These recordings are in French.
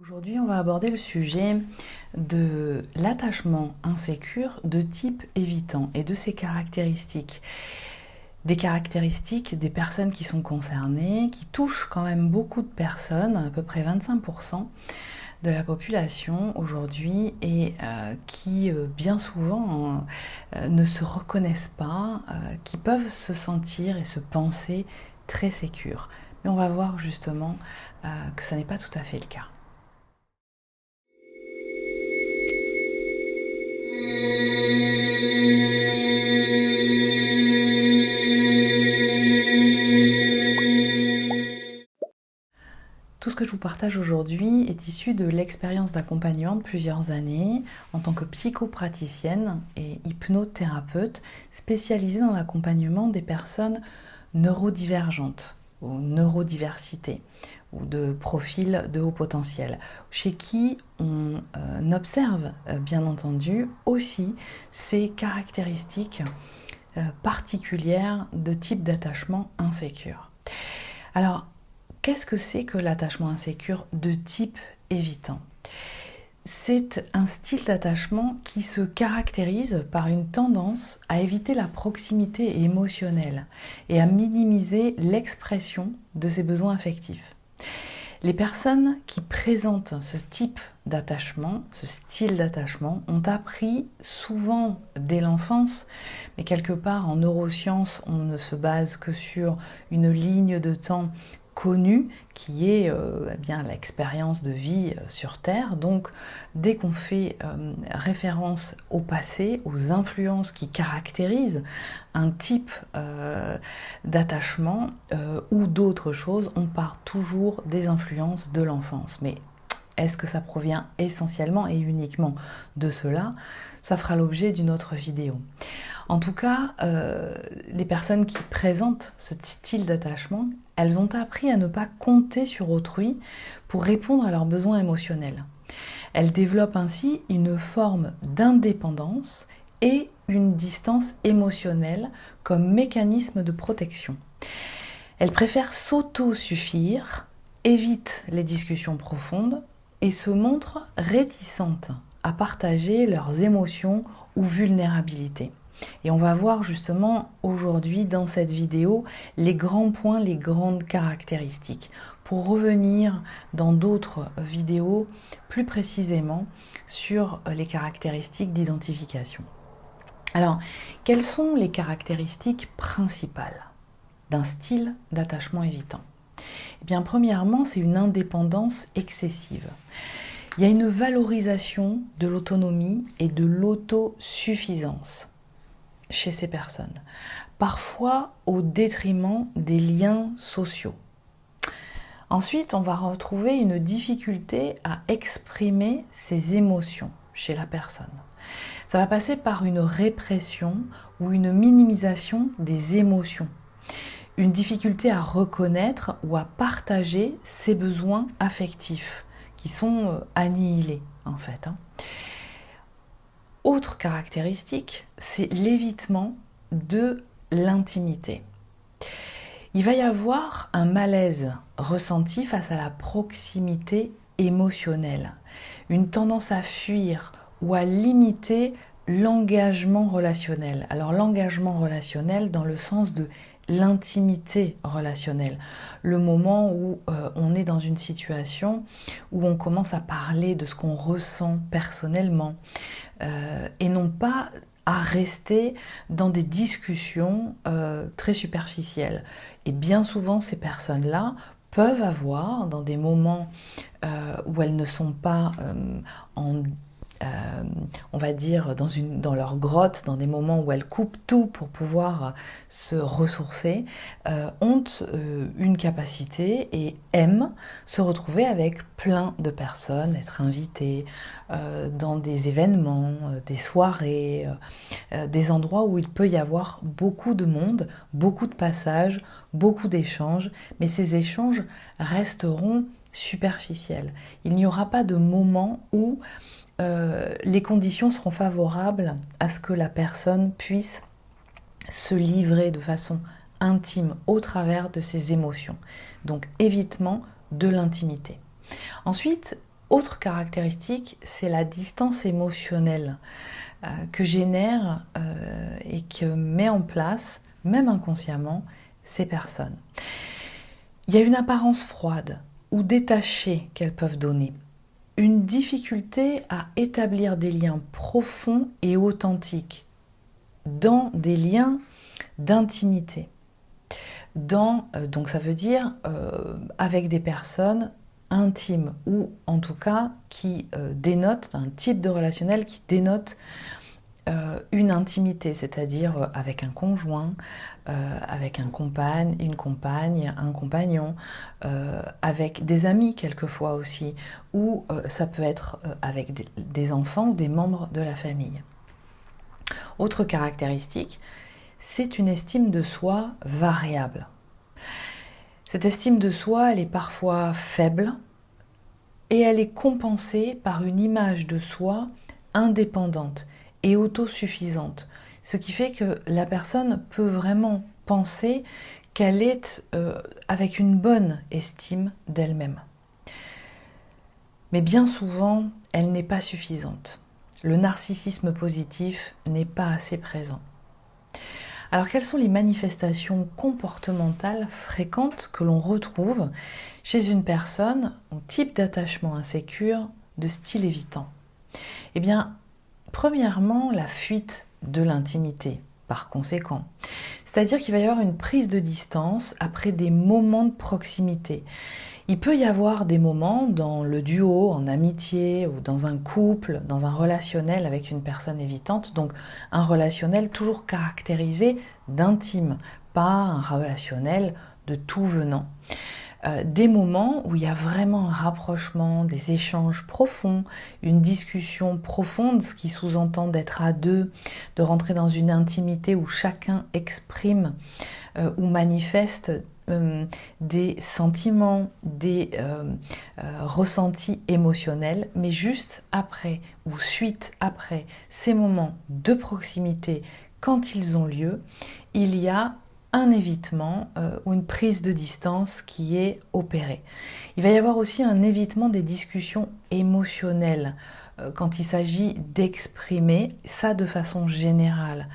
Aujourd'hui, on va aborder le sujet de l'attachement insécure de type évitant et de ses caractéristiques. Des caractéristiques des personnes qui sont concernées, qui touchent quand même beaucoup de personnes, à peu près 25% de la population aujourd'hui, et qui bien souvent ne se reconnaissent pas, qui peuvent se sentir et se penser très sécures. Mais on va voir justement que ça n'est pas tout à fait le cas. Tout ce que je vous partage aujourd'hui est issu de l'expérience d'accompagnement de plusieurs années en tant que psychopraticienne et hypnothérapeute spécialisée dans l'accompagnement des personnes neurodivergentes ou neurodiversité ou de profils de haut potentiel, chez qui on observe bien entendu aussi ces caractéristiques particulières de type d'attachement insécure. Alors, qu'est-ce que c'est que l'attachement insécure de type évitant ? C'est un style d'attachement qui se caractérise par une tendance à éviter la proximité émotionnelle et à minimiser l'expression de ses besoins affectifs. Les personnes qui présentent ce type d'attachement, ce style d'attachement, ont appris souvent dès l'enfance, mais quelque part en neurosciences, on ne se base que sur une ligne de temps connue qui est bien l'expérience de vie sur Terre. Donc dès qu'on fait référence au passé, aux influences qui caractérisent un type d'attachement ou d'autres choses, on part toujours des influences de l'enfance. Mais est-ce que ça provient essentiellement et uniquement de cela ? Ça fera l'objet d'une autre vidéo. En tout cas, les personnes qui présentent ce style d'attachement, elles ont appris à ne pas compter sur autrui pour répondre à leurs besoins émotionnels. Elles développent ainsi une forme d'indépendance et une distance émotionnelle comme mécanisme de protection. Elles préfèrent s'auto-suffire, évitent les discussions profondes et se montrent réticentes à partager leurs émotions ou vulnérabilités. Et on va voir justement aujourd'hui dans cette vidéo les grands points, les grandes caractéristiques, pour revenir dans d'autres vidéos plus précisément sur les caractéristiques d'identification. Alors, quelles sont les caractéristiques principales d'un style d'attachement évitant ? Eh bien, premièrement, c'est une indépendance excessive. Il y a une valorisation de l'autonomie et de l'autosuffisance chez ces personnes, parfois au détriment des liens sociaux. Ensuite, on va retrouver une difficulté à exprimer ses émotions chez la personne. Ça va passer par une répression ou une minimisation des émotions, une difficulté à reconnaître ou à partager ses besoins affectifs qui sont annihilés en fait. Autre caractéristique, c'est l'évitement de l'intimité. Il va y avoir un malaise ressenti face à la proximité émotionnelle, une tendance à fuir ou à limiter l'engagement relationnel. Alors l'engagement relationnel dans le sens de l'intimité relationnelle, le moment où on est dans une situation où on commence à parler de ce qu'on ressent personnellement et non pas à rester dans des discussions très superficielles. Et bien souvent, ces personnes-là peuvent avoir, dans des moments où elles ne sont pas on va dire, dans leur grotte, dans des moments où elles coupent tout pour pouvoir se ressourcer, ont une capacité et aiment se retrouver avec plein de personnes, être invitées dans des événements, des soirées, des endroits où il peut y avoir beaucoup de monde, beaucoup de passages, beaucoup d'échanges, mais ces échanges resteront superficiels. Il n'y aura pas de moment où les conditions seront favorables à ce que la personne puisse se livrer de façon intime au travers de ses émotions. Donc évitement de l'intimité. Ensuite, Autre caractéristique, c'est la distance émotionnelle que génère et que met en place, même inconsciemment, ces personnes. Il y a une apparence froide ou détachée qu'elles peuvent donner, une difficulté à établir des liens profonds et authentiques dans des liens d'intimité. Donc ça veut dire avec des personnes intimes ou en tout cas qui dénotent un type de relationnel qui dénote une intimité, c'est-à-dire avec un conjoint, avec une compagne, un compagnon, avec des amis quelquefois aussi, ou ça peut être avec des enfants ou des membres de la famille. Autre caractéristique, c'est une estime de soi variable. Cette estime de soi, elle est parfois faible et elle est compensée par une image de soi indépendante et autosuffisante. Ce qui fait que la personne peut vraiment penser qu'elle est avec une bonne estime d'elle-même. Mais bien souvent, elle n'est pas suffisante. Le narcissisme positif n'est pas assez présent. Alors, quelles sont les manifestations comportementales fréquentes que l'on retrouve chez une personne au type d'attachement insécure, de style évitant? Eh bien, premièrement, la fuite de l'intimité, par conséquent. C'est-à-dire qu'il va y avoir une prise de distance après des moments de proximité. Il peut y avoir des moments dans le duo, en amitié ou dans un couple, dans un relationnel avec une personne évitante, donc un relationnel toujours caractérisé d'intime, pas un relationnel de tout venant. Des moments où il y a vraiment un rapprochement, des échanges profonds, une discussion profonde, ce qui sous-entend d'être à deux, de rentrer dans une intimité où chacun exprime ou manifeste des sentiments, des ressentis émotionnels, mais juste après ou suite après ces moments de proximité, quand ils ont lieu, il y a un évitement ou une prise de distance qui est opérée. Il va y avoir aussi un évitement des discussions émotionnelles quand il s'agit d'exprimer ça de façon générale.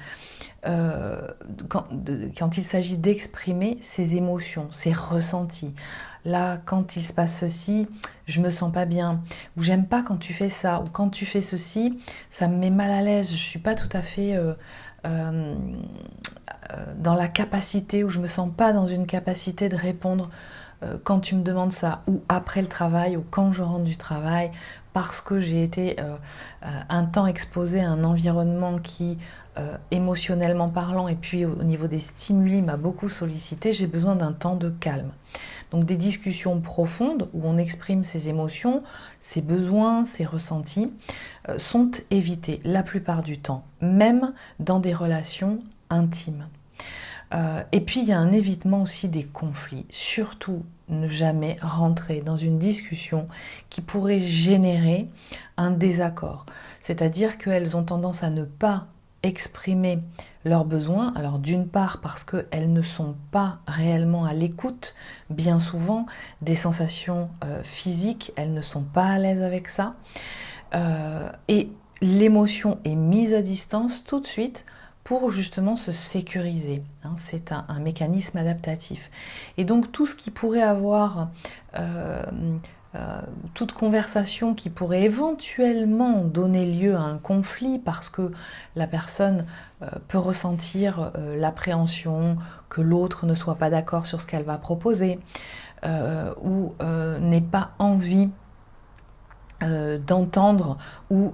Quand il s'agit d'exprimer ses émotions, ses ressentis. Là, quand il se passe ceci, je me sens pas bien, ou j'aime pas quand tu fais ça, ou quand tu fais ceci, ça me met mal à l'aise, je suis pas tout à fait dans la capacité, ou je me sens pas dans une capacité de répondre quand tu me demandes ça, ou après le travail, ou quand je rentre du travail, parce que j'ai été un temps exposée à un environnement qui, émotionnellement parlant, et puis au niveau des stimuli, m'a beaucoup sollicité, j'ai besoin d'un temps de calme. Donc des discussions profondes où on exprime ses émotions, ses besoins, ses ressentis, sont évitées la plupart du temps, même dans des relations intimes. Et puis il y a un évitement aussi des conflits. Surtout ne jamais rentrer dans une discussion qui pourrait générer un désaccord. C'est-à-dire qu'elles ont tendance à ne pas exprimer leurs besoins. Alors d'une part parce qu'elles ne sont pas réellement à l'écoute, bien souvent, des sensations physiques, elles ne sont pas à l'aise avec ça. Et l'émotion est mise à distance tout de suite pour justement se sécuriser. C'est un mécanisme adaptatif. Et donc tout ce qui pourrait avoir, toute conversation qui pourrait éventuellement donner lieu à un conflit parce que la personne peut ressentir l'appréhension que l'autre ne soit pas d'accord sur ce qu'elle va proposer ou n'ait pas envie d'entendre ou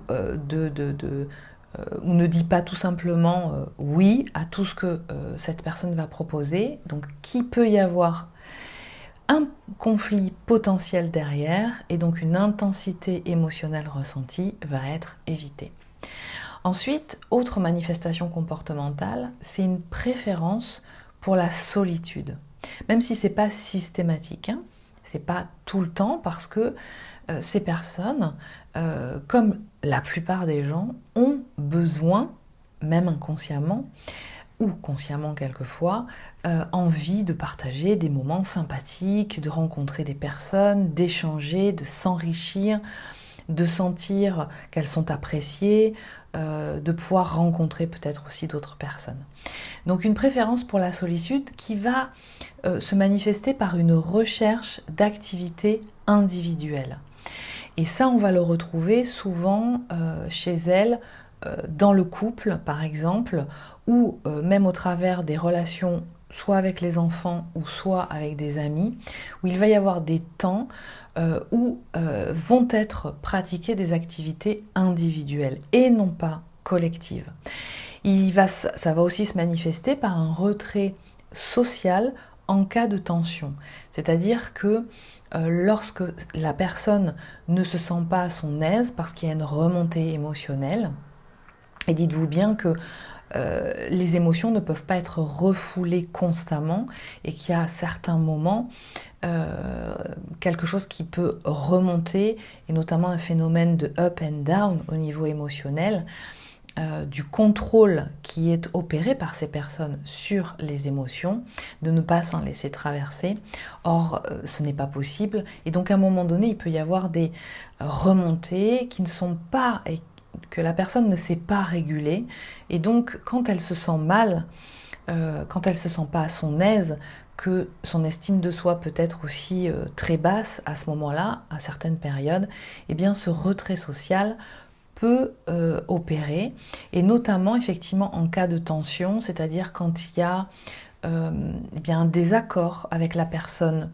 ou ne dit pas tout simplement oui à tout ce que cette personne va proposer. Donc, qu'il peut y avoir un conflit potentiel derrière et donc une intensité émotionnelle ressentie va être évitée. Ensuite, autre manifestation comportementale, c'est une préférence pour la solitude. Même si c'est pas systématique, c'est pas tout le temps parce que ces personnes, comme la plupart des gens, ont besoin, même inconsciemment, ou consciemment quelquefois, envie de partager des moments sympathiques, de rencontrer des personnes, d'échanger, de s'enrichir, de sentir qu'elles sont appréciées, de pouvoir rencontrer peut-être aussi d'autres personnes. Donc une préférence pour la solitude qui va se manifester par une recherche d'activités individuelles. Et ça, on va le retrouver souvent chez elles, dans le couple par exemple, ou même au travers des relations soit avec les enfants ou soit avec des amis, où il va y avoir des temps où vont être pratiquées des activités individuelles et non pas collectives. Ça va aussi se manifester par un retrait social en cas de tension. C'est-à-dire que lorsque la personne ne se sent pas à son aise parce qu'il y a une remontée émotionnelle, et dites-vous bien que les émotions ne peuvent pas être refoulées constamment et qu'il y a certains moments quelque chose qui peut remonter, et notamment un phénomène de up and down au niveau émotionnel, du contrôle qui est opéré par ces personnes sur les émotions, de ne pas s'en laisser traverser. Or, ce n'est pas possible. Et donc, à un moment donné, il peut y avoir des remontées qui ne sont pas, et que la personne ne sait pas réguler. Et donc, quand elle se sent mal, quand elle ne se sent pas à son aise, que son estime de soi peut être aussi très basse à ce moment-là, à certaines périodes, eh bien, ce retrait social peut opérer, et notamment effectivement en cas de tension, c'est-à-dire quand il y a eh bien, un désaccord avec la personne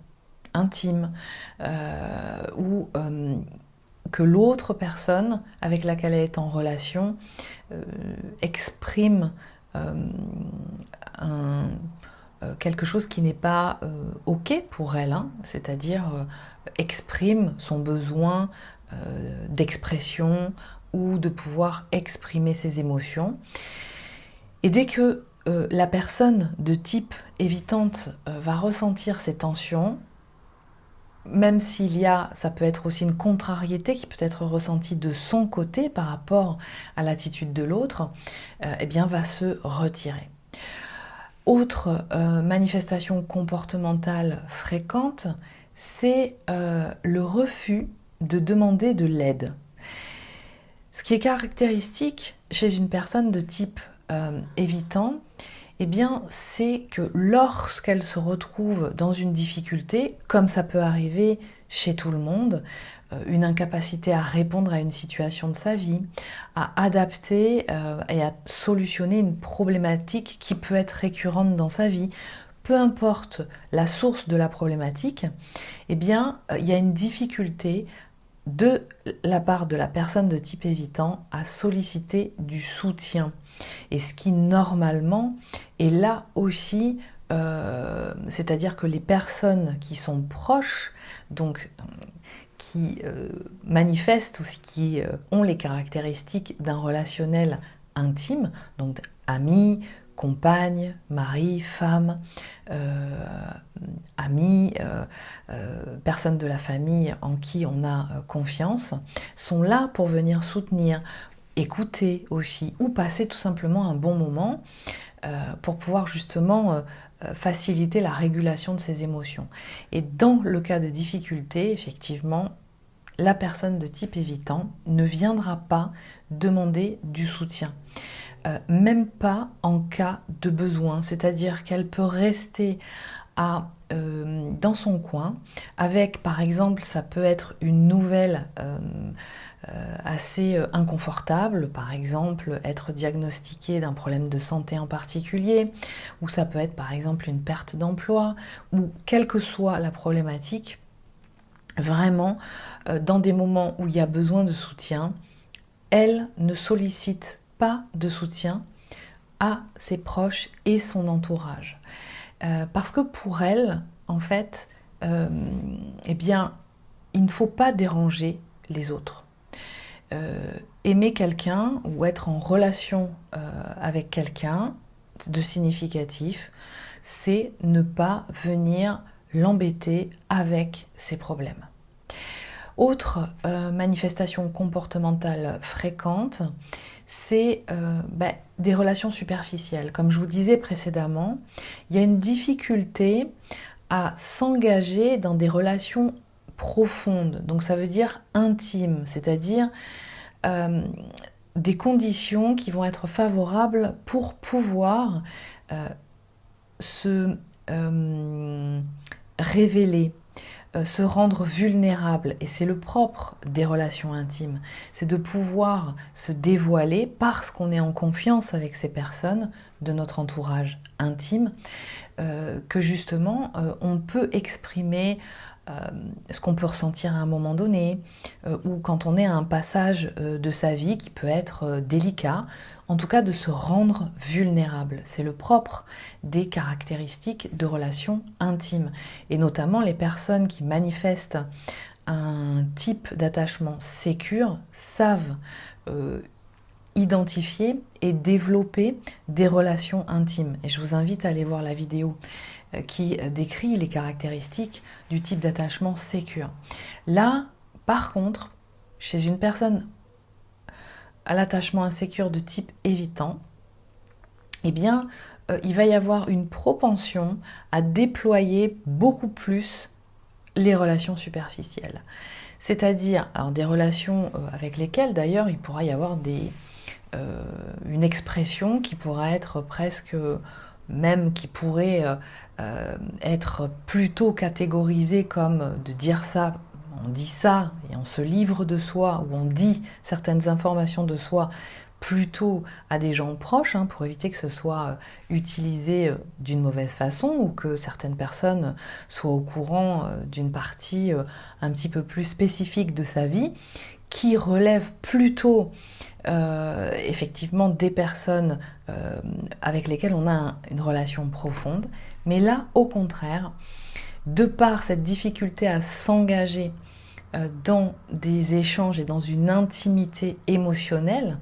intime ou que l'autre personne avec laquelle elle est en relation exprime quelque chose qui n'est pas OK pour elle, hein, c'est-à-dire exprime son besoin d'expression ou de pouvoir exprimer ses émotions. Et dès que la personne de type évitante va ressentir ces tensions, même s'il y a, ça peut être aussi une contrariété qui peut être ressentie de son côté par rapport à l'attitude de l'autre, eh bien va se retirer. Autre manifestation comportementale fréquente, c'est le refus de demander de l'aide. Ce qui est caractéristique chez une personne de type évitant, eh bien, c'est que lorsqu'elle se retrouve dans une difficulté, comme ça peut arriver chez tout le monde, une incapacité à répondre à une situation de sa vie, à adapter et à solutionner une problématique qui peut être récurrente dans sa vie, peu importe la source de la problématique, eh bien, il y a une difficulté de la part de la personne de type évitant à solliciter du soutien. Et ce qui normalement est là aussi, c'est-à-dire que les personnes qui sont proches, donc qui manifestent ou qui ont les caractéristiques d'un relationnel intime, donc amis, compagne, mari, femme, amis, personnes de la famille en qui on a confiance, sont là pour venir soutenir, écouter aussi, ou passer tout simplement un bon moment pour pouvoir justement faciliter la régulation de ses émotions. Et dans le cas de difficulté, effectivement, la personne de type évitant ne viendra pas demander du soutien. Même pas en cas de besoin, c'est-à-dire qu'elle peut rester dans son coin avec, par exemple, ça peut être une nouvelle assez inconfortable, par exemple être diagnostiqué d'un problème de santé en particulier, ou ça peut être par exemple une perte d'emploi, ou quelle que soit la problématique, vraiment dans des moments où il y a besoin de soutien, elle ne sollicite pas de soutien à ses proches et son entourage. Parce que pour elle, en fait, eh bien, il ne faut pas déranger les autres. Aimer quelqu'un ou être en relation avec quelqu'un de significatif, c'est ne pas venir l'embêter avec ses problèmes. Autre manifestation comportementale fréquente, c'est des relations superficielles. Comme je vous disais précédemment, il y a une difficulté à s'engager dans des relations profondes. Donc ça veut dire intimes, c'est-à-dire des conditions qui vont être favorables pour pouvoir se révéler, se rendre vulnérable. Et c'est le propre des relations intimes, c'est de pouvoir se dévoiler parce qu'on est en confiance avec ces personnes de notre entourage intime, que justement on peut exprimer ce qu'on peut ressentir à un moment donné, ou quand on est à un passage de sa vie qui peut être délicat, en tout cas de se rendre vulnérable. C'est le propre des caractéristiques de relations intimes. Et notamment les personnes qui manifestent un type d'attachement sécure savent identifier et développer des relations intimes. Et je vous invite à aller voir la vidéo qui décrit les caractéristiques du type d'attachement sécure. Là, par contre, chez une personne à l'attachement insécure de type évitant, eh bien, il va y avoir une propension à déployer beaucoup plus les relations superficielles. C'est-à-dire, alors des relations avec lesquelles d'ailleurs il pourra y avoir une expression qui pourra être presque, même qui pourrait être plutôt catégorisée comme de dire ça, on dit ça et on se livre de soi, ou on dit certaines informations de soi plutôt à des gens proches, pour éviter que ce soit utilisé d'une mauvaise façon, ou que certaines personnes soient au courant d'une partie un petit peu plus spécifique de sa vie, qui relève plutôt effectivement des personnes avec lesquelles on a une relation profonde. Mais là, au contraire, de par cette difficulté à s'engager dans des échanges et dans une intimité émotionnelle,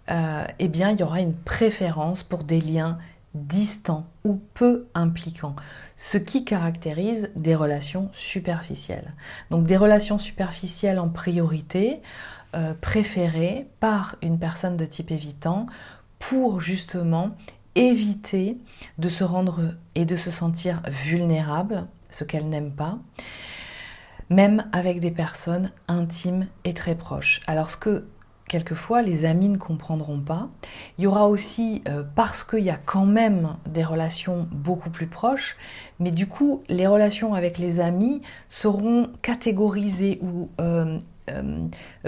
eh bien, il y aura une préférence pour des liens distants ou peu impliquants, ce qui caractérise des relations superficielles. Donc des relations superficielles en priorité, préférées par une personne de type évitant pour justement éviter de se rendre et de se sentir vulnérable, ce qu'elle n'aime pas, même avec des personnes intimes et très proches. Alors ce que quelquefois les amis ne comprendront pas, il y aura aussi, parce qu'il y a quand même des relations beaucoup plus proches, mais du coup les relations avec les amis seront catégorisées ou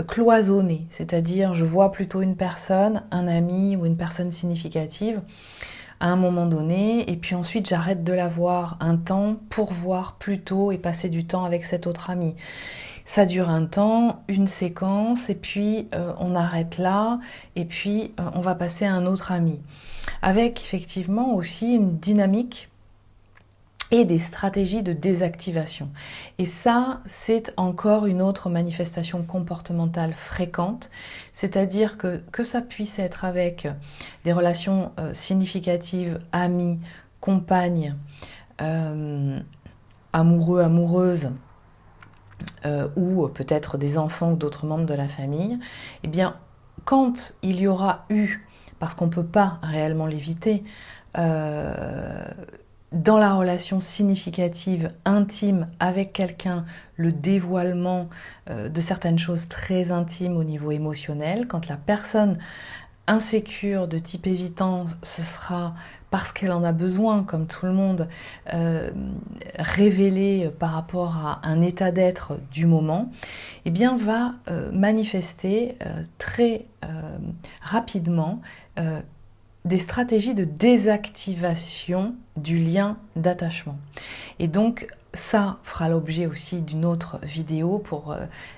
cloisonnées, c'est-à-dire je vois plutôt une personne, un ami ou une personne significative à un moment donné, et puis ensuite j'arrête de la voir un temps pour voir plutôt et passer du temps avec cet autre ami. Ça dure un temps, une séquence, et puis on arrête là, et puis on va passer à un autre ami. Avec effectivement aussi une dynamique et des stratégies de désactivation. Et ça, c'est encore une autre manifestation comportementale fréquente, c'est-à-dire que ça puisse être avec des relations significatives, amis, compagnes, amoureux, amoureuses, ou peut-être des enfants ou d'autres membres de la famille, eh bien, quand il y aura eu, parce qu'on ne peut pas réellement l'éviter, dans la relation significative, intime avec quelqu'un, le dévoilement de certaines choses très intimes au niveau émotionnel, quand la personne insécure de type évitant, ce sera parce qu'elle en a besoin, comme tout le monde, révélée par rapport à un état d'être du moment, eh bien va manifester très rapidement des stratégies de désactivation du lien d'attachement. Et donc, ça fera l'objet aussi d'une autre vidéo pour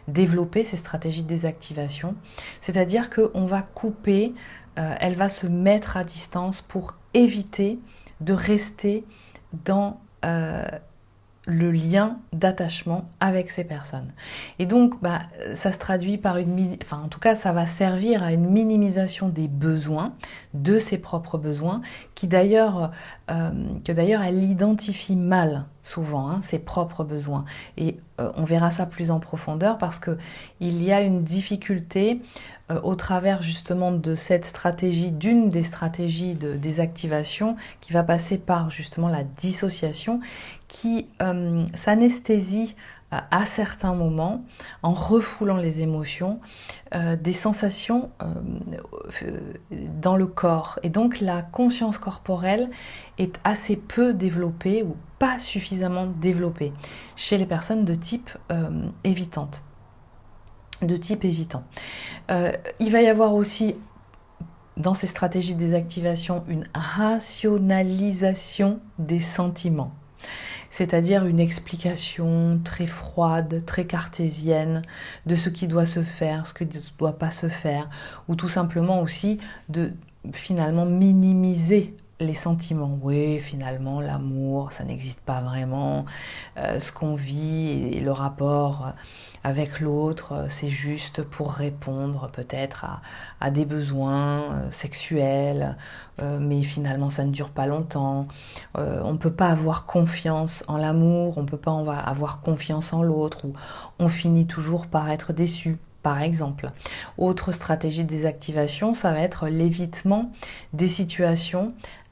développer ces stratégies de désactivation. C'est-à-dire qu'on va couper, elle va se mettre à distance pour éviter de rester dans le lien d'attachement avec ces personnes. Et donc, ça se traduit par en tout cas, ça va servir à une minimisation des besoins, de ses propres besoins, que d'ailleurs, elle identifie mal souvent, hein, ses propres besoins. Et on verra ça plus en profondeur parce qu'il y a une difficulté au travers justement de cette stratégie, d'une des stratégies de désactivation qui va passer par justement la dissociation qui s'anesthésie à certains moments, en refoulant les émotions, des sensations dans le corps. Et donc la conscience corporelle est assez peu développée ou pas suffisamment développée chez les personnes de type évitante. Il va y avoir aussi dans ces stratégies de désactivation une rationalisation des sentiments. C'est-à-dire une explication très froide, très cartésienne de ce qui doit se faire, ce qui ne doit pas se faire, ou tout simplement aussi de finalement minimiser les sentiments. Oui, finalement, l'amour, ça n'existe pas vraiment. Ce qu'on vit et le rapport avec l'autre, c'est juste pour répondre peut-être à des besoins sexuels, mais finalement ça ne dure pas longtemps. On ne peut pas avoir confiance en l'amour, on ne peut pas avoir confiance en l'autre, ou on finit toujours par être déçu. Par exemple, autre stratégie de désactivation, ça va être l'évitement des situations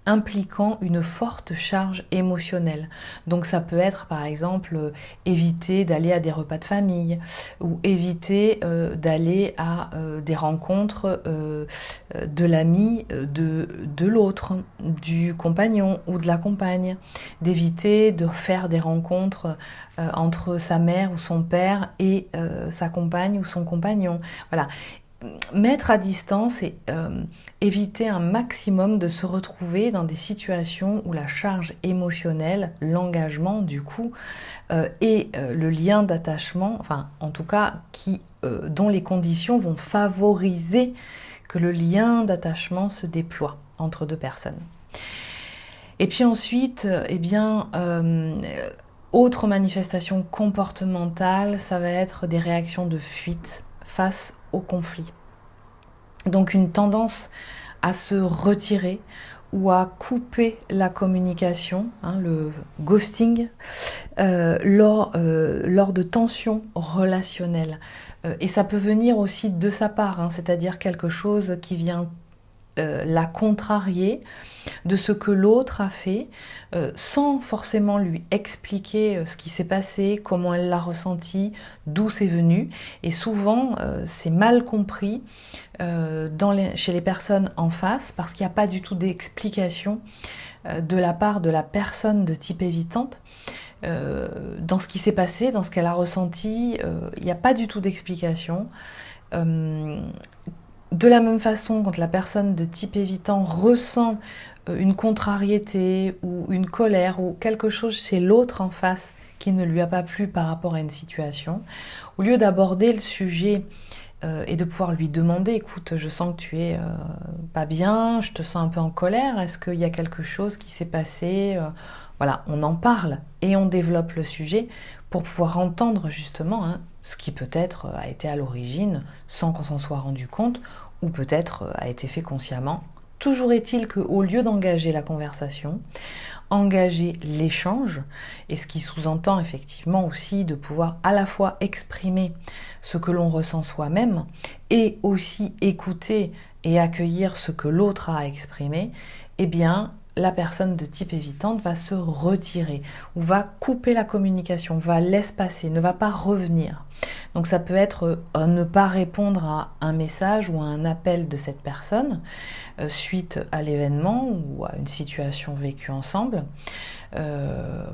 impliquant une forte charge émotionnelle. Donc ça peut être par exemple éviter d'aller à des repas de famille ou éviter d'aller à des rencontres de l'ami de l'autre, du compagnon ou de la compagne, d'éviter de faire des rencontres entre sa mère ou son père et sa compagne ou son compagnon. Voilà. Mettre à distance et éviter un maximum de se retrouver dans des situations où la charge émotionnelle, l'engagement du coup, et le lien d'attachement, enfin en tout cas dont les conditions vont favoriser que le lien d'attachement se déploie entre deux personnes. Et puis ensuite, autre manifestation comportementale, ça va être des réactions de fuite face au conflit. Donc une tendance à se retirer ou à couper la communication, hein, le ghosting, lors de tensions relationnelles. Et ça peut venir aussi de sa part, hein, c'est-à-dire quelque chose qui vient la contrarier de ce que l'autre a fait, sans forcément lui expliquer ce qui s'est passé, comment elle l'a ressenti, d'où c'est venu. Et souvent, c'est mal compris chez les personnes en face, parce qu'il n'y a pas du tout d'explication de la part de la personne de type évitante. Dans ce qui s'est passé, dans ce qu'elle a ressenti, il n'y a pas du tout d'explication. De la même façon, quand la personne de type évitant ressent une contrariété ou une colère ou quelque chose chez l'autre en face qui ne lui a pas plu par rapport à une situation, au lieu d'aborder le sujet et de pouvoir lui demander, écoute, je sens que tu es pas bien, je te sens un peu en colère, est-ce qu'il y a quelque chose qui s'est passé Voilà, on en parle et on développe le sujet pour pouvoir entendre justement ce qui peut-être a été à l'origine sans qu'on s'en soit rendu compte, ou peut-être a été fait consciemment. Toujours est-il qu'au lieu d'engager la conversation, engager l'échange, et ce qui sous-entend effectivement aussi de pouvoir à la fois exprimer ce que l'on ressent soi-même, et aussi écouter et accueillir ce que l'autre a à exprimer, eh bien, la personne de type évitante va se retirer ou va couper la communication, va l'espacer, ne va pas revenir. Donc ça peut être ne pas répondre à un message ou à un appel de cette personne suite à l'événement ou à une situation vécue ensemble.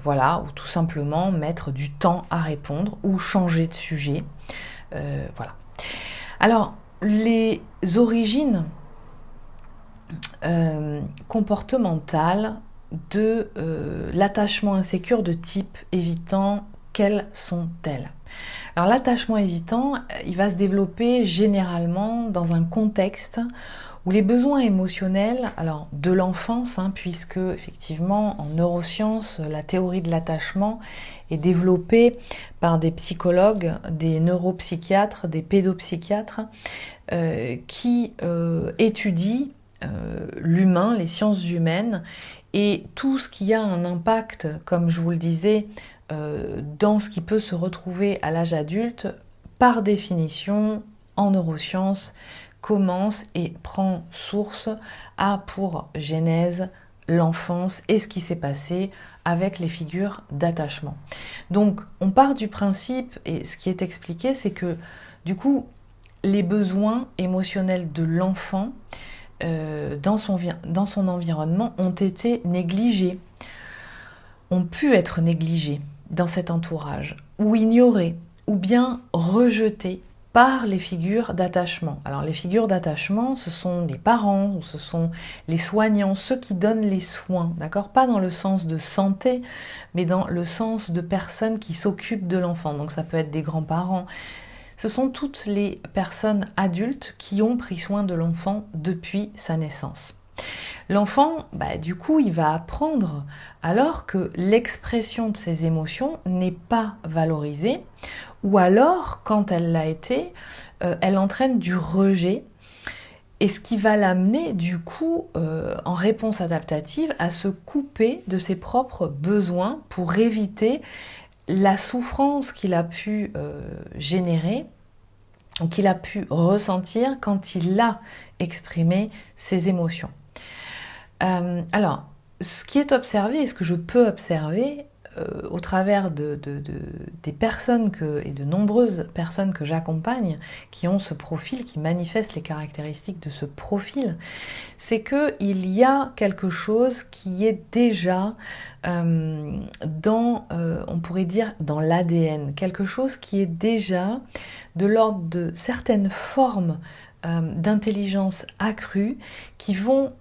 Voilà, ou tout simplement mettre du temps à répondre ou changer de sujet. Voilà. Alors, les origines comportementales de l'attachement insécure de type évitant, quelles sont-elles? Alors l'attachement évitant, il va se développer généralement dans un contexte où les besoins émotionnels, alors de l'enfance, puisque effectivement en neurosciences, la théorie de l'attachement est développée par des psychologues, des neuropsychiatres, des pédopsychiatres qui étudient l'humain, les sciences humaines, Et tout ce qui a un impact, comme je vous le disais, dans ce qui peut se retrouver à l'âge adulte, par définition, en neurosciences, commence et prend source à pour genèse l'enfance et ce qui s'est passé avec les figures d'attachement. Donc on part du principe, et ce qui est expliqué, c'est que du coup les besoins émotionnels de l'enfant dans son environnement ont été négligés, ont pu être négligés dans cet entourage, ou ignorés, ou bien rejetés par les figures d'attachement. Alors les figures d'attachement, ce sont les parents, ou ce sont les soignants, ceux qui donnent les soins, d'accord? Pas dans le sens de santé, mais dans le sens de personnes qui s'occupent de l'enfant. Donc ça peut être des grands-parents. Ce sont toutes les personnes adultes qui ont pris soin de l'enfant depuis sa naissance. L'enfant, du coup, il va apprendre alors que l'expression de ses émotions n'est pas valorisée, ou alors, quand elle l'a été, elle entraîne du rejet, et ce qui va l'amener, du coup, en réponse adaptative, à se couper de ses propres besoins pour éviter la souffrance qu'il a pu générer, qu'il a pu ressentir quand il a exprimé ses émotions. Alors, ce qui est observé et ce que je peux observer au travers des personnes et de nombreuses personnes que j'accompagne qui ont ce profil, qui manifestent les caractéristiques de ce profil, c'est qu'il y a quelque chose qui est déjà on pourrait dire, dans l'ADN, quelque chose qui est déjà de l'ordre de certaines formes d'intelligence accrue qui vont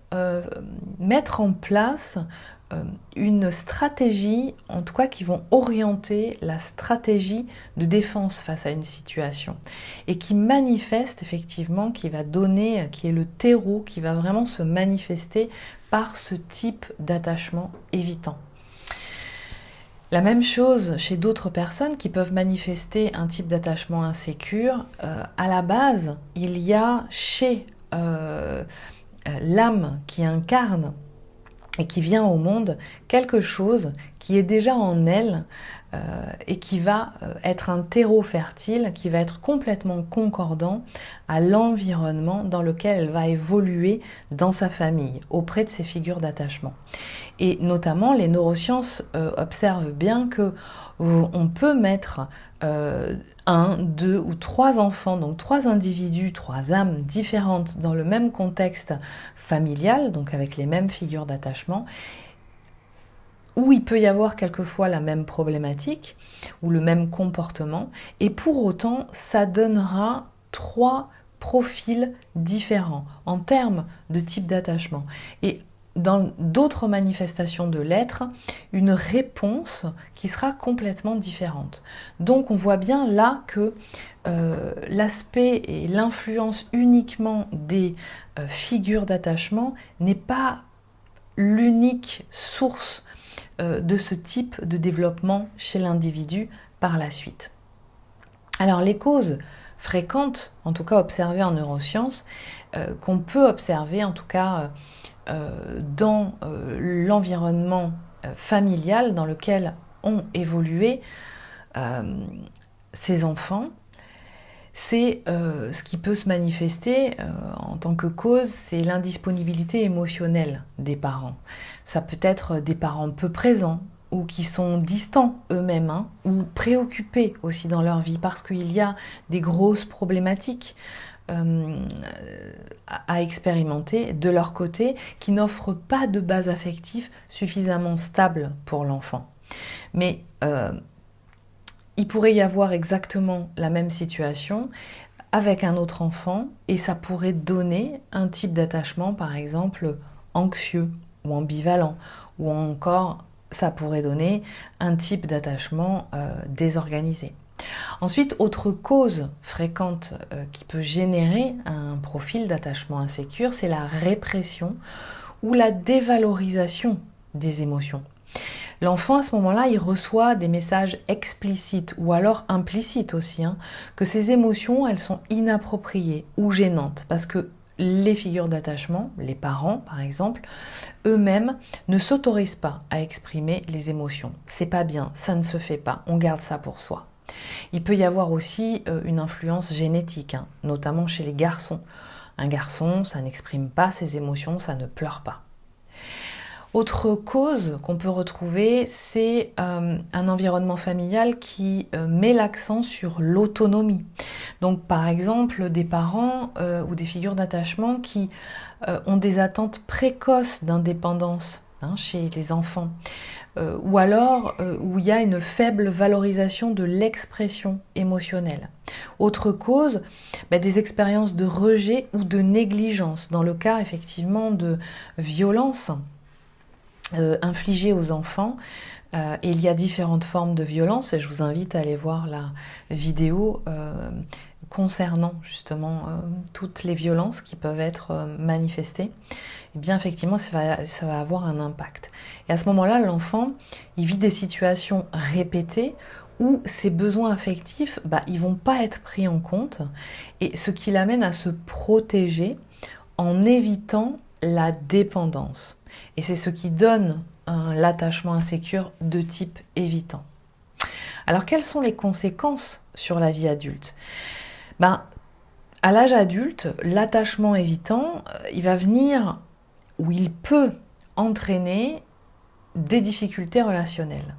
mettre en place une stratégie, en tout cas qui vont orienter la stratégie de défense face à une situation et qui manifeste effectivement, qui va donner, qui est le terreau, qui va vraiment se manifester par ce type d'attachement évitant. La même chose chez d'autres personnes qui peuvent manifester un type d'attachement insécure. À la base, il y a chez l'âme qui incarne et qui vient au monde quelque chose qui est déjà en elle et qui va être un terreau fertile, qui va être complètement concordant à l'environnement dans lequel elle va évoluer dans sa famille, auprès de ses figures d'attachement. Et notamment, les neurosciences observent bien que on peut mettre 1, 2 ou 3 enfants, donc 3 individus, 3 âmes différentes dans le même contexte familial, donc avec les mêmes figures d'attachement, où il peut y avoir quelquefois la même problématique ou le même comportement, et pour autant, ça donnera 3 profils différents en termes de type d'attachement. Et dans d'autres manifestations de l'être, une réponse qui sera complètement différente. Donc on voit bien là que l'aspect et l'influence uniquement des figures d'attachement n'est pas l'unique source de ce type de développement chez l'individu par la suite. Alors les causes fréquentes, en tout cas observées en neurosciences, qu'on peut observer en tout cas dans l'environnement familial dans lequel ont évolué ces enfants, c'est ce qui peut se manifester en tant que cause, c'est l'indisponibilité émotionnelle des parents. Ça peut être des parents peu présents ou qui sont distants eux-mêmes, ou préoccupés aussi dans leur vie parce qu'il y a des grosses problématiques à expérimenter de leur côté qui n'offrent pas de base affective suffisamment stable pour l'enfant. Mais il pourrait y avoir exactement la même situation avec un autre enfant et ça pourrait donner un type d'attachement, par exemple, anxieux ou ambivalent, ou encore ça pourrait donner un type d'attachement désorganisé. Ensuite, autre cause fréquente qui peut générer un profil d'attachement insécure, c'est la répression ou la dévalorisation des émotions. L'enfant, à ce moment-là, il reçoit des messages explicites ou alors implicites aussi, que ses émotions, elles sont inappropriées ou gênantes parce que les figures d'attachement, les parents par exemple, eux-mêmes ne s'autorisent pas à exprimer les émotions. C'est pas bien, ça ne se fait pas, on garde ça pour soi. Il peut y avoir aussi une influence génétique, hein, notamment chez les garçons. Un garçon, ça n'exprime pas ses émotions, ça ne pleure pas. Autre cause qu'on peut retrouver, c'est un environnement familial qui met l'accent sur l'autonomie. Donc par exemple, des parents ou des figures d'attachement qui ont des attentes précoces d'indépendance chez les enfants. Ou alors où il y a une faible valorisation de l'expression émotionnelle. Autre cause, des expériences de rejet ou de négligence, dans le cas effectivement de violence infligées aux enfants. Et il y a différentes formes de violence, et je vous invite à aller voir la vidéo concernant justement toutes les violences qui peuvent être manifestées. Et bien effectivement ça va avoir un impact. Et à ce moment-là, l'enfant, il vit des situations répétées où ses besoins affectifs, ils vont pas être pris en compte, et ce qui l'amène à se protéger en évitant la dépendance. Et c'est ce qui donne l'attachement insécure de type évitant. Alors quelles sont les conséquences sur la vie adulte ? À l'âge adulte, l'attachement évitant, il va venir, ou il peut entraîner des difficultés relationnelles.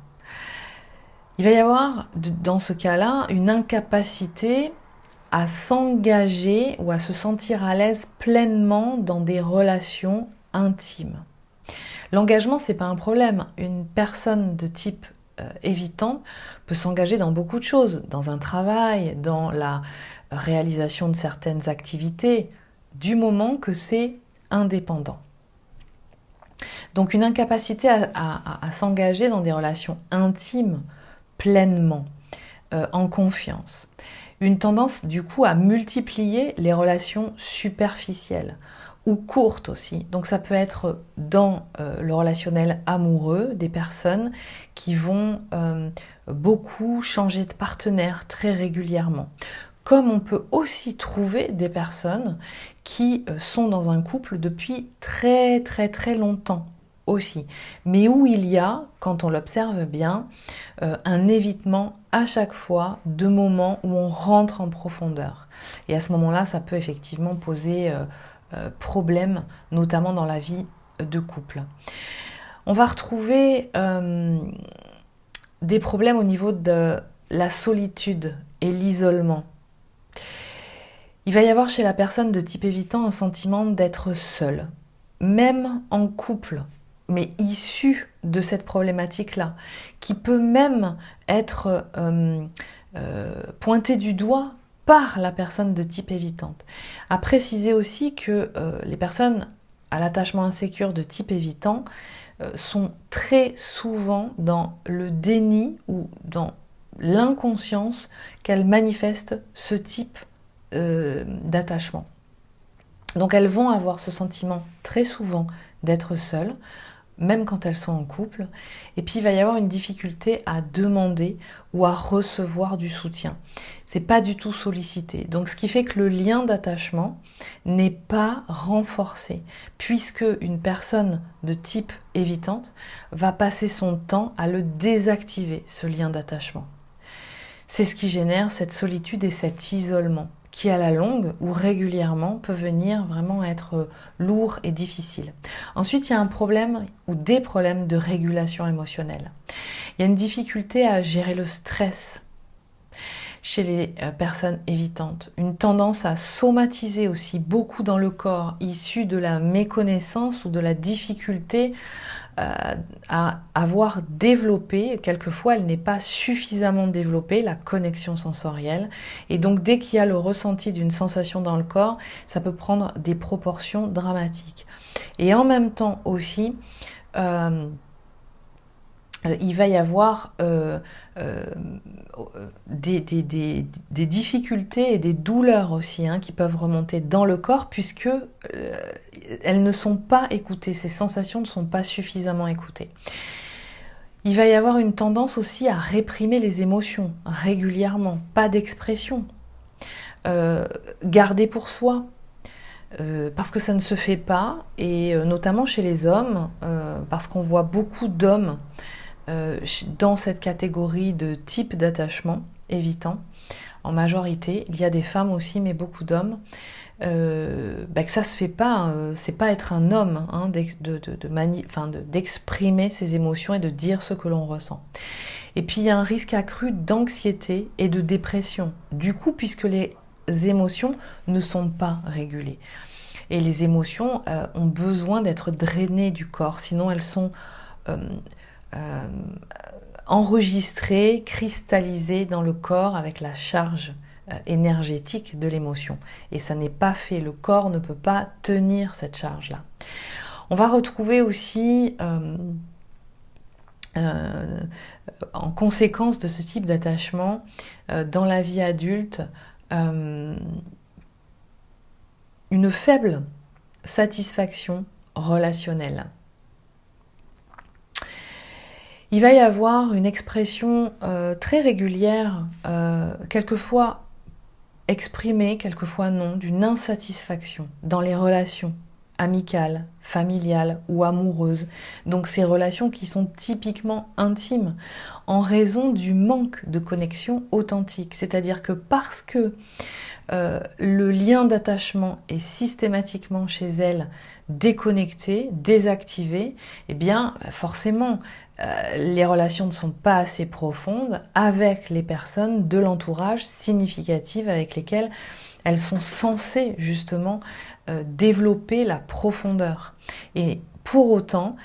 Il va y avoir, dans ce cas-là, une incapacité à s'engager ou à se sentir à l'aise pleinement dans des relations intimes. L'engagement, c'est pas un problème. Une personne de type évitant peut s'engager dans beaucoup de choses, dans un travail, dans la réalisation de certaines activités, du moment que c'est indépendant. Donc une incapacité à s'engager dans des relations intimes pleinement, en confiance. Une tendance du coup à multiplier les relations superficielles ou courtes aussi. Donc ça peut être dans le relationnel amoureux, des personnes qui vont beaucoup changer de partenaire très régulièrement. Comme on peut aussi trouver des personnes qui sont dans un couple depuis très très très longtemps aussi, mais où il y a, quand on l'observe bien, un évitement à chaque fois de moments où on rentre en profondeur. Et à ce moment-là, ça peut effectivement poser problème, notamment dans la vie de couple. On va retrouver des problèmes au niveau de la solitude et l'isolement. Il va y avoir chez la personne de type évitant un sentiment d'être seule, même en couple, mais issu de cette problématique-là, qui peut même être pointé du doigt par la personne de type évitante. À préciser aussi que les personnes à l'attachement insécure de type évitant sont très souvent dans le déni ou dans l'inconscience qu'elles manifestent ce type d'attachement. Donc elles vont avoir ce sentiment très souvent d'être seules, même quand elles sont en couple, et puis il va y avoir une difficulté à demander ou à recevoir du soutien. C'est pas du tout sollicité. Donc ce qui fait que le lien d'attachement n'est pas renforcé, puisque une personne de type évitante va passer son temps à le désactiver, ce lien d'attachement. C'est ce qui génère cette solitude et cet isolement, qui à la longue ou régulièrement peut venir vraiment être lourd et difficile. Ensuite, il y a un problème ou des problèmes de régulation émotionnelle. Il y a une difficulté à gérer le stress chez les personnes évitantes. Une tendance à somatiser aussi beaucoup dans le corps, issue de la méconnaissance ou de la difficulté à avoir développé, quelquefois elle n'est pas suffisamment développée, la connexion sensorielle, et donc dès qu'il y a le ressenti d'une sensation dans le corps, ça peut prendre des proportions dramatiques. Et en même temps aussi, il va y avoir des difficultés et des douleurs aussi qui peuvent remonter dans le corps, puisque elles ne sont pas écoutées, ces sensations ne sont pas suffisamment écoutées. Il va y avoir une tendance aussi à réprimer les émotions régulièrement, pas d'expression, garder pour soi, parce que ça ne se fait pas, et notamment chez les hommes, parce qu'on voit beaucoup d'hommes dans cette catégorie de type d'attachement évitant. En majorité, il y a des femmes aussi, mais beaucoup d'hommes. Que ça se fait pas, c'est pas être un homme, hein, d'exprimer ses émotions et de dire ce que l'on ressent. Et puis il y a un risque accru d'anxiété et de dépression, du coup, puisque les émotions ne sont pas régulées. Et les émotions ont besoin d'être drainées du corps, sinon elles sont enregistrées, cristallisées dans le corps avec la charge énergétique de l'émotion. Et ça n'est pas fait, le corps ne peut pas tenir cette charge-là. On va retrouver aussi, en conséquence de ce type d'attachement, dans la vie adulte, une faible satisfaction relationnelle. Il va y avoir une expression très régulière, quelquefois exprimée, quelquefois non, d'une insatisfaction dans les relations amicales, familiales ou amoureuses. Donc ces relations qui sont typiquement intimes en raison du manque de connexion authentique. C'est-à-dire que parce que le lien d'attachement est systématiquement chez elle déconnecté, désactivé, eh bien forcément les relations ne sont pas assez profondes avec les personnes de l'entourage significatives avec lesquelles elles sont censées justement développer la profondeur. Et pour autant,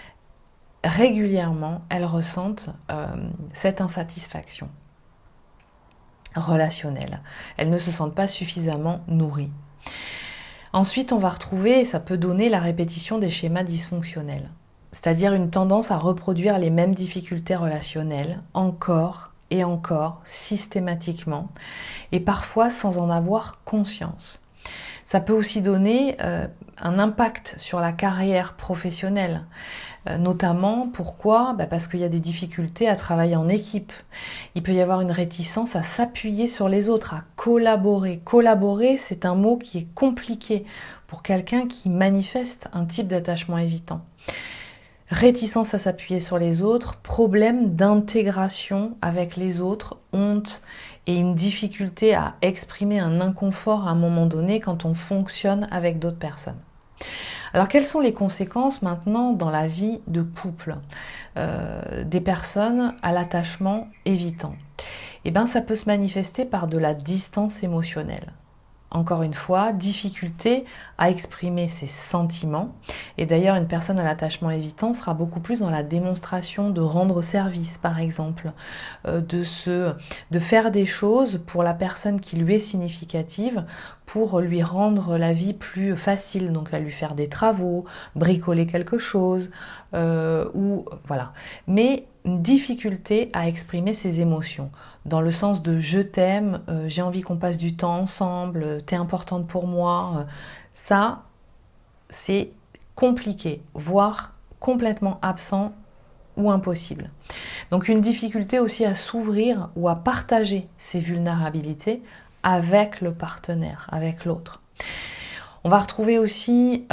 régulièrement, elles ressentent cette insatisfaction relationnelle. Elles ne se sentent pas suffisamment nourries. Ensuite, on va retrouver, ça peut donner la répétition des schémas dysfonctionnels, c'est-à-dire une tendance à reproduire les mêmes difficultés relationnelles encore et encore, systématiquement, et parfois sans en avoir conscience. Ça peut aussi donner un impact sur la carrière professionnelle. Notamment, pourquoi ? Parce qu'il y a des difficultés à travailler en équipe. Il peut y avoir une réticence à s'appuyer sur les autres, à collaborer. Collaborer, c'est un mot qui est compliqué pour quelqu'un qui manifeste un type d'attachement évitant. Réticence à s'appuyer sur les autres, problème d'intégration avec les autres, honte et une difficulté à exprimer un inconfort à un moment donné quand on fonctionne avec d'autres personnes. Alors quelles sont les conséquences maintenant dans la vie de couple des personnes à l'attachement évitant ? Eh bien ça peut se manifester par de la distance émotionnelle. Encore une fois, difficulté à exprimer ses sentiments. Et d'ailleurs, une personne à l'attachement évitant sera beaucoup plus dans la démonstration de rendre service, par exemple, de faire des choses pour la personne qui lui est significative, pour lui rendre la vie plus facile. Donc, à lui faire des travaux, bricoler quelque chose, ou voilà. Mais une difficulté à exprimer ses émotions, dans le sens de je t'aime, j'ai envie qu'on passe du temps ensemble, t'es importante pour moi. Ça, c'est compliqué, voire complètement absent ou impossible. Donc une difficulté aussi à s'ouvrir ou à partager ses vulnérabilités avec le partenaire, avec l'autre. On va retrouver aussi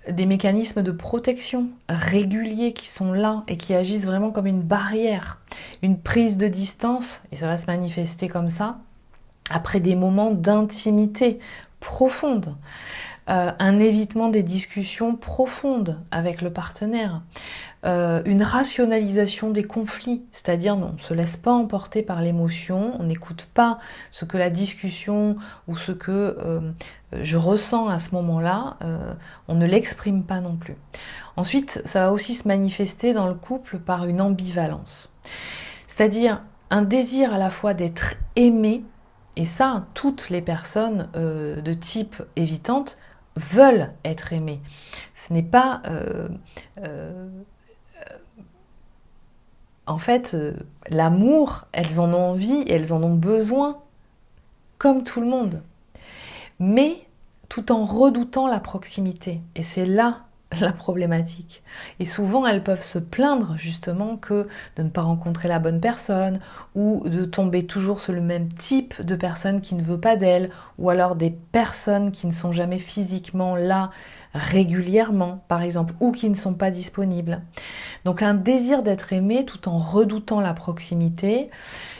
des mécanismes de protection réguliers qui sont là et qui agissent vraiment comme une barrière, une prise de distance, et ça va se manifester comme ça, après des moments d'intimité profonde, un évitement des discussions profondes avec le partenaire, une rationalisation des conflits, c'est-à-dire on ne se laisse pas emporter par l'émotion, on n'écoute pas ce que la discussion ou ce que je ressens à ce moment-là, on ne l'exprime pas non plus. Ensuite, ça va aussi se manifester dans le couple par une ambivalence, c'est-à-dire un désir à la fois d'être aimé, et ça, toutes les personnes de type évitante veulent être aimées. Ce n'est pas... en fait, l'amour, elles en ont envie, elles en ont besoin, comme tout le monde. Mais tout en redoutant la proximité. Et c'est là la problématique. Et souvent, elles peuvent se plaindre justement que de ne pas rencontrer la bonne personne ou de tomber toujours sur le même type de personne qui ne veut pas d'elles ou alors des personnes qui ne sont jamais physiquement là régulièrement, par exemple, ou qui ne sont pas disponibles. Donc un désir d'être aimé tout en redoutant la proximité,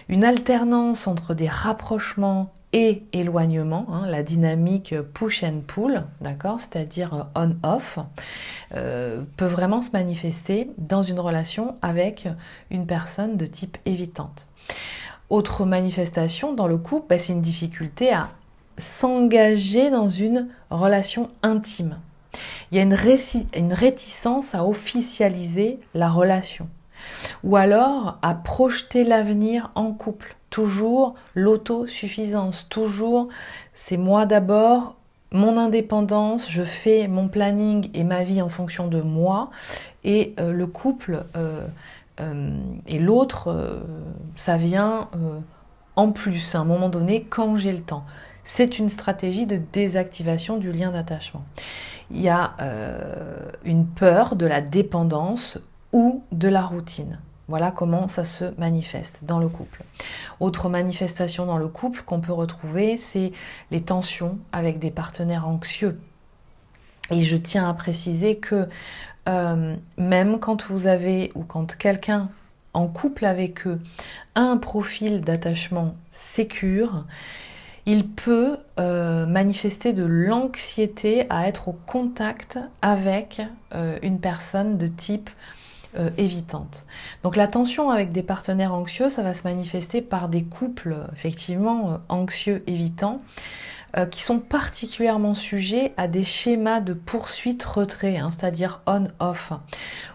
une alternance entre des rapprochements et éloignement, la dynamique push and pull, d'accord, c'est-à-dire on-off, peut vraiment se manifester dans une relation avec une personne de type évitante. Autre manifestation dans le couple, c'est une difficulté à s'engager dans une relation intime. Il y a une réticence à officialiser la relation ou alors à projeter l'avenir en couple. Toujours l'autosuffisance, toujours c'est moi d'abord, mon indépendance, je fais mon planning et ma vie en fonction de moi et le couple et l'autre, ça vient en plus à un moment donné quand j'ai le temps. C'est une stratégie de désactivation du lien d'attachement. Il y a une peur de la dépendance ou de la routine. Voilà comment ça se manifeste dans le couple. Autre manifestation dans le couple qu'on peut retrouver, c'est les tensions avec des partenaires anxieux. Et je tiens à préciser que même quand vous avez ou quand quelqu'un en couple avec eux a un profil d'attachement sécure, il peut manifester de l'anxiété à être au contact avec une personne de type évitante. Donc la tension avec des partenaires anxieux, ça va se manifester par des couples effectivement anxieux évitants qui sont particulièrement sujets à des schémas de poursuite-retrait, c'est-à-dire on-off,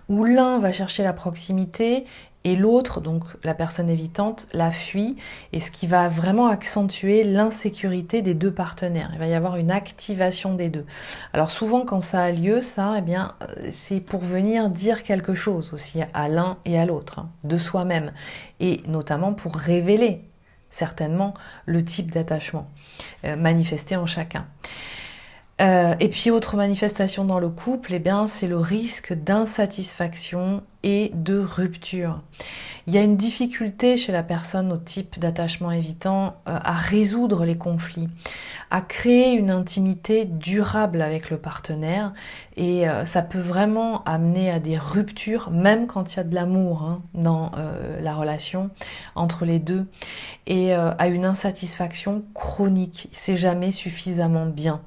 où l'un va chercher la proximité et l'autre, donc la personne évitante, la fuit, et ce qui va vraiment accentuer l'insécurité des deux partenaires. Il va y avoir une activation des deux. Alors souvent quand ça a lieu, ça, c'est pour venir dire quelque chose aussi à l'un et à l'autre, de soi-même, et notamment pour révéler certainement le type d'attachement manifesté en chacun. Et puis autre manifestation dans le couple, c'est le risque d'insatisfaction et de rupture. Il y a une difficulté chez la personne au type d'attachement évitant à résoudre les conflits, à créer une intimité durable avec le partenaire et ça peut vraiment amener à des ruptures, même quand il y a de l'amour dans la relation entre les deux et à une insatisfaction chronique. C'est jamais suffisamment bien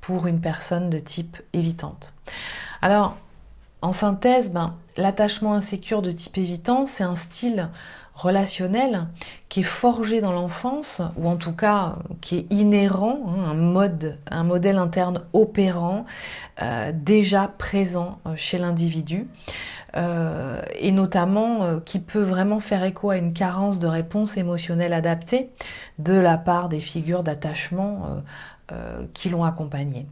pour une personne de type évitante. Alors, en synthèse, l'attachement insécure de type évitant, c'est un style relationnel qui est forgé dans l'enfance, ou en tout cas qui est inhérent, un modèle interne opérant, déjà présent chez l'individu, et notamment qui peut vraiment faire écho à une carence de réponse émotionnelle adaptée de la part des figures d'attachement qui l'ont accompagné.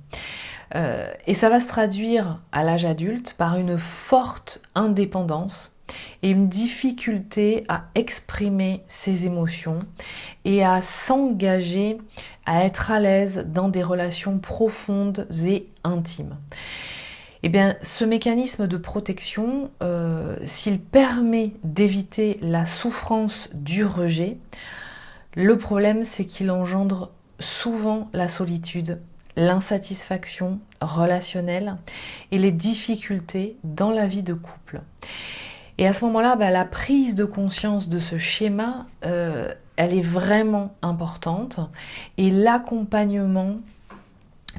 Et ça va se traduire à l'âge adulte par une forte indépendance et une difficulté à exprimer ses émotions et à s'engager, à être à l'aise dans des relations profondes et intimes. Ce mécanisme de protection, s'il permet d'éviter la souffrance du rejet, le problème c'est qu'il engendre souvent la solitude, l'insatisfaction relationnelle et les difficultés dans la vie de couple. Et à ce moment-là, la prise de conscience de ce schéma, elle est vraiment importante et l'accompagnement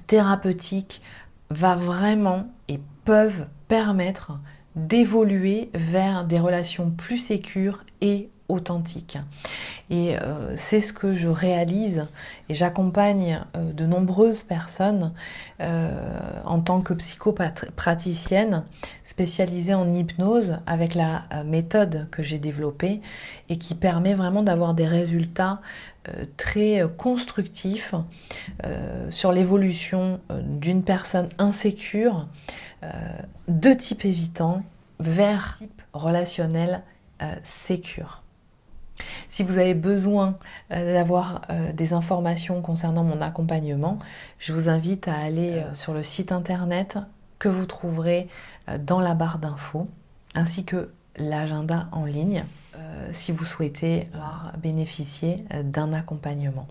thérapeutique va vraiment et peuvent permettre d'évoluer vers des relations plus sécures et authentiques. Et c'est ce que je réalise et j'accompagne de nombreuses personnes en tant que psychopraticienne spécialisée en hypnose avec la méthode que j'ai développée et qui permet vraiment d'avoir des résultats très constructifs sur l'évolution d'une personne insécure de type évitant vers type relationnel sécure. Si vous avez besoin d'avoir des informations concernant mon accompagnement, je vous invite à aller sur le site internet que vous trouverez dans la barre d'infos, ainsi que l'agenda en ligne si vous souhaitez bénéficier d'un accompagnement.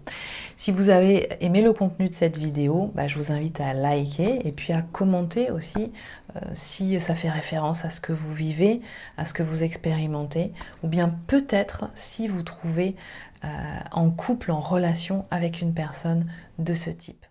Si vous avez aimé le contenu de cette vidéo, je vous invite à liker et puis à commenter aussi si ça fait référence à ce que vous vivez, à ce que vous expérimentez, ou bien peut-être si vous trouvez en couple, en relation avec une personne de ce type.